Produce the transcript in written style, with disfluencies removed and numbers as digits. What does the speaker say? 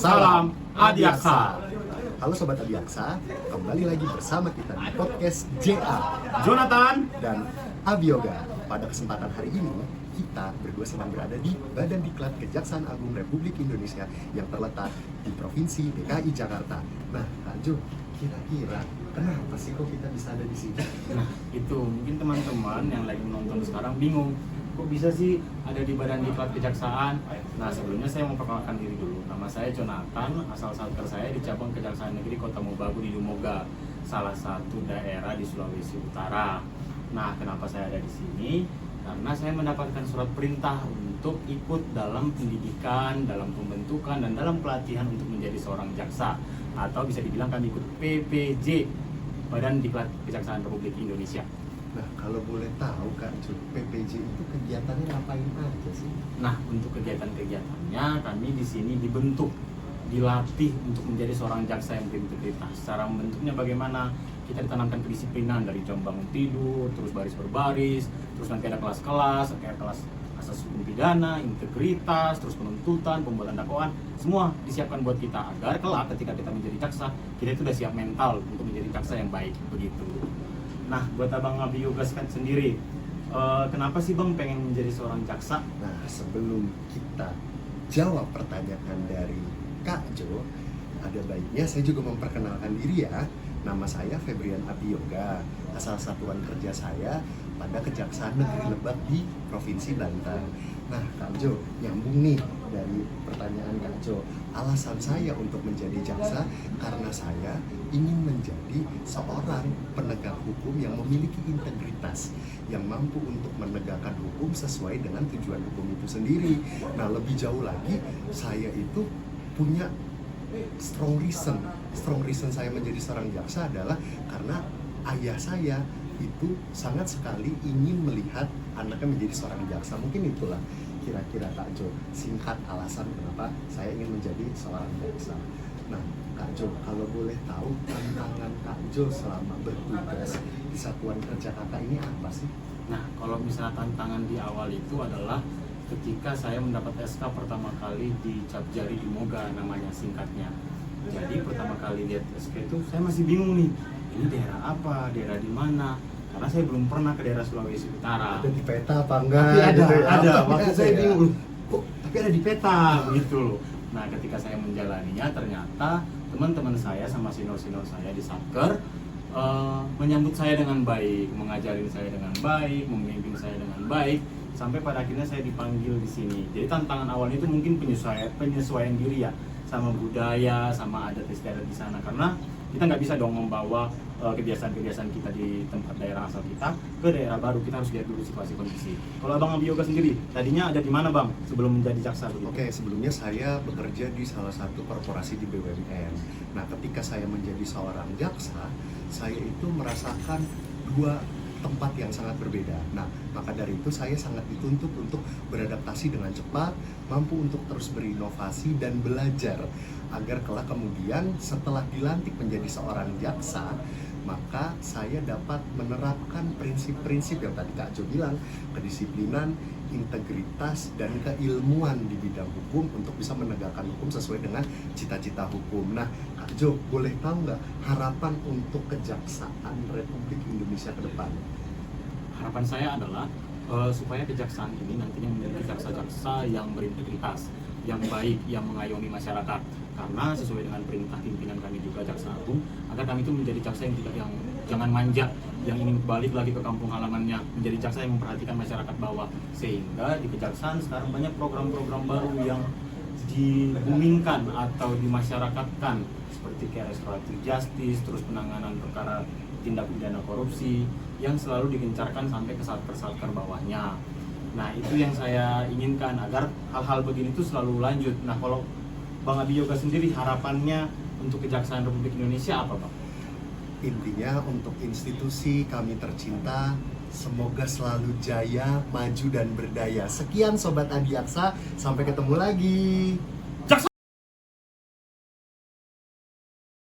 Salam Adiaksa. Halo Sobat Adiaksa, kembali lagi bersama kita di podcast JA Jonathan dan Abioga. Pada kesempatan hari ini, kita berdua sedang berada di Badan Diklat Kejaksaan Agung Republik Indonesia yang terletak di Provinsi DKI Jakarta. Nah, Kak Jo, kira-kira kenapa sih kok kita bisa ada di sini? Nah, itu mungkin teman-teman yang lagi menonton sekarang bingung, kok bisa sih ada di Badan Diklat Kejaksaan? Nah, sebelumnya saya mau perkenalkan diri dulu. Nama saya Jonathan, asal satker saya di cabang Kejaksaan Negeri Kota Mobagu di Lumoga, salah satu daerah di Sulawesi Utara. Nah, kenapa saya ada di sini? Karena saya mendapatkan surat perintah untuk ikut dalam pendidikan, dalam pembentukan, dan dalam pelatihan untuk menjadi seorang jaksa. Atau bisa dibilang kami ikut PPJ, Badan Diklat Kejaksaan Republik Indonesia. Nah, kalau boleh tahu Kak Jo, PPJ itu kegiatannya ngapain aja sih? Nah, untuk kegiatan-kegiatannya kami di sini dibentuk, dilatih untuk menjadi seorang jaksa yang berintegritas. Cara membentuknya bagaimana? Kita ditanamkan kedisiplinan dari jam bangun tidur, terus baris berbaris, terus nanti ada kelas-kelas, kayak kelas asas hukum pidana, integritas, terus penuntutan, pembuatan dakwaan, semua disiapkan buat kita agar kelak ketika kita menjadi jaksa, kita itu udah siap mental untuk menjadi jaksa yang baik, begitu. Nah, buat Abang Abioga sendiri, kenapa sih Bang pengen menjadi seorang jaksa? Nah, sebelum kita jawab pertanyaan dari Kak Jo, ada baiknya saya juga memperkenalkan diri ya. Nama saya Febrian Abioga, asal satuan kerja saya pada Kejaksaan Negeri Lebak di Provinsi Banten. Nah, Kak Jo, nyambung nih dari pertanyaan Kak Jo. Alasan saya untuk menjadi jaksa karena saya ingin menjadi seorang penegak hukum yang memiliki integritas, yang mampu untuk menegakkan hukum sesuai dengan tujuan hukum itu sendiri. Nah, lebih jauh lagi, saya itu punya strong reason saya menjadi seorang jaksa adalah karena ayah saya itu sangat sekali ingin melihat anaknya menjadi seorang jaksa. Mungkin itulah kira-kira Kak Jo singkat alasan kenapa saya ingin menjadi seorang jaksa. Nah, Kak Jo, kalau boleh tahu tantangan Kak Jo selama bertugas di satuan kerja kakak ini apa sih? Nah, kalau misalnya tantangan di awal itu adalah ketika saya mendapat SK pertama kali di Capjari di Moga, namanya singkatnya. Jadi pertama kali lihat SK itu saya masih bingung nih, ini daerah apa, daerah di mana? Karena saya belum pernah ke daerah Sulawesi Utara. Ada di peta apa enggak? Tapi ada, gitu ya? ada. Apa Waktu ada saya ya? bingung, kok tapi ada di peta begitu loh. Nah, ketika saya menjalaninya ternyata teman-teman saya sama senior-senior saya di Satker menyambut saya dengan baik, mengajarin saya dengan baik, memimpin saya dengan baik, sampai pada akhirnya saya dipanggil di sini. Jadi tantangan awalnya itu mungkin penyesuaian diri ya, sama budaya, sama adat istiadat di sana. Karena kita nggak bisa dong membawa kebiasaan-kebiasaan kita di tempat daerah asal kita ke daerah baru. Kita harus lihat dulu situasi kondisi. Kalau Abang Abioga sendiri, tadinya ada di mana Bang sebelum menjadi jaksa begitu? Oke, sebelumnya saya bekerja di salah satu korporasi di BUMN. Nah, ketika saya menjadi seorang jaksa, saya itu merasakan dua tempat yang sangat berbeda. Nah, maka dari itu saya sangat dituntut untuk beradaptasi dengan cepat, mampu untuk terus berinovasi dan belajar agar kelak kemudian setelah dilantik menjadi seorang jaksa, maka saya dapat menerapkan prinsip-prinsip yang tadi Kak Jo bilang, kedisiplinan, integritas, dan keilmuan di bidang hukum untuk bisa menegakkan hukum sesuai dengan cita-cita hukum. Nah, Kak Jo, boleh tahu nggak harapan untuk Kejaksaan Republik Indonesia ke depan? Harapan saya adalah supaya kejaksaan ini nantinya menjadi jaksa-jaksa yang berintegritas, yang baik, yang mengayomi masyarakat. Karena sesuai dengan perintah pimpinan kami juga Jaksa Agung, agar kami itu menjadi jaksa yang jangan manja, yang ingin balik lagi ke kampung halamannya, menjadi jaksa yang memperhatikan masyarakat bawah. Sehingga di kejaksaan sekarang banyak program-program baru yang dibumingkan atau dimasyarakatkan, seperti kayak restoratif justice, terus penanganan perkara tindak pidana korupsi yang selalu digencarkan sampai ke satker-satker bawahnya. Nah, itu yang saya inginkan agar hal-hal begini itu selalu lanjut. Nah, kalau Bang Abioga sendiri harapannya untuk Kejaksaan Republik Indonesia apa, Bang? Intinya untuk institusi kami tercinta, semoga selalu jaya, maju dan berdaya. Sekian Sobat Adiaksa, sampai ketemu lagi.